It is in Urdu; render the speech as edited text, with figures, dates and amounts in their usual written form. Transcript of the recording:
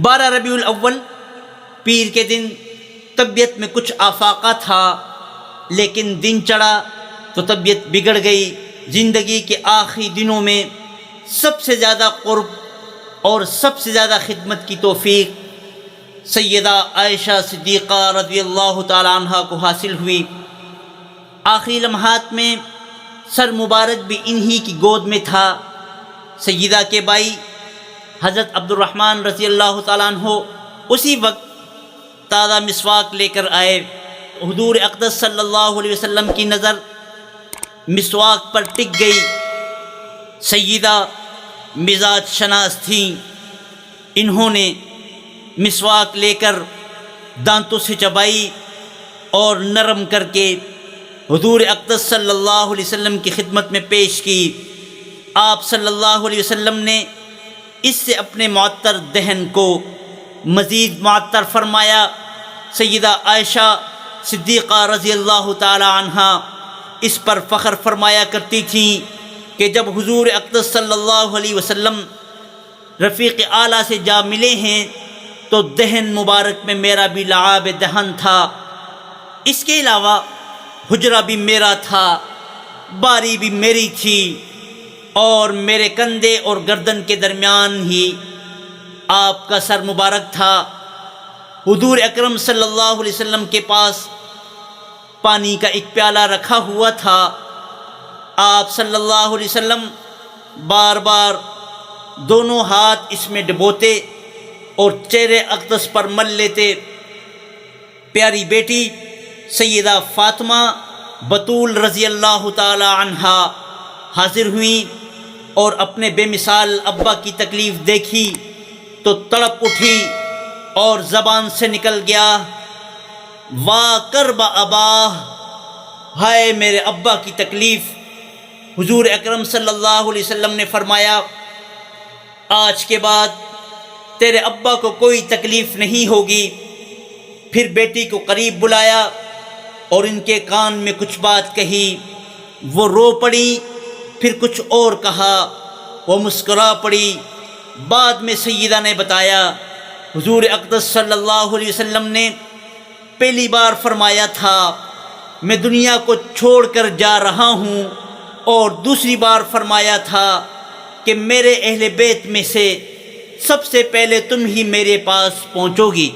12 ربیع الاول پیر کے دن طبیعت میں کچھ آفاقہ تھا، لیکن دن چڑھا تو طبیعت بگڑ گئی۔ زندگی کے آخری دنوں میں سب سے زیادہ قرب اور سب سے زیادہ خدمت کی توفیق سیدہ عائشہ صدیقہ رضی اللہ تعالی عنہا کو حاصل ہوئی۔ آخری لمحات میں سر مبارک بھی انہی کی گود میں تھا۔ سیدہ کے بھائی حضرت عبد الرحمن رضی اللہ تعالیٰ عنہ اسی وقت تازہ مسواک لے کر آئے۔ حضور اقدس صلی اللہ علیہ وسلم کی نظر مسواک پر ٹک گئی۔ سیدہ مزاج شناس تھیں، انہوں نے مسواک لے کر دانتوں سے چبائی اور نرم کر کے حضور اقدس صلی اللہ علیہ وسلم کی خدمت میں پیش کی۔ آپ صلی اللہ علیہ وسلم نے اس سے اپنے معطر دہن کو مزید معطر فرمایا۔ سیدہ عائشہ صدیقہ رضی اللہ تعالی عنہا اس پر فخر فرمایا کرتی تھیں کہ جب حضور اقدس صلی اللہ علیہ وسلم رفیق اعلیٰ سے جا ملے ہیں تو دہن مبارک میں میرا بھی لعاب دہن تھا، اس کے علاوہ حجرہ بھی میرا تھا، باری بھی میری تھی، اور میرے کندھے اور گردن کے درمیان ہی آپ کا سر مبارک تھا۔ حضور اکرم صلی اللہ علیہ وسلم کے پاس پانی کا ایک پیالہ رکھا ہوا تھا۔ آپ صلی اللہ علیہ وسلم بار بار دونوں ہاتھ اس میں ڈبوتے اور چہرے اقدس پر مل لیتے۔ پیاری بیٹی سیدہ فاطمہ بطول رضی اللہ تعالی عنہا حاضر ہوئیں اور اپنے بے مثال ابا کی تکلیف دیکھی تو تڑپ اٹھی اور زبان سے نکل گیا، وا کرب اباہ، ہائے میرے ابا کی تکلیف۔ حضور اکرم صلی اللہ علیہ وسلم نے فرمایا، آج کے بعد تیرے ابا کو کوئی تکلیف نہیں ہوگی۔ پھر بیٹی کو قریب بلایا اور ان کے کان میں کچھ بات کہی، وہ رو پڑی، پھر کچھ اور کہا، وہ مسکرا پڑی۔ بعد میں سیدہ نے بتایا، حضور اقدس صلی اللہ علیہ وسلم نے پہلی بار فرمایا تھا میں دنیا کو چھوڑ کر جا رہا ہوں، اور دوسری بار فرمایا تھا کہ میرے اہل بیت میں سے سب سے پہلے تم ہی میرے پاس پہنچو گی۔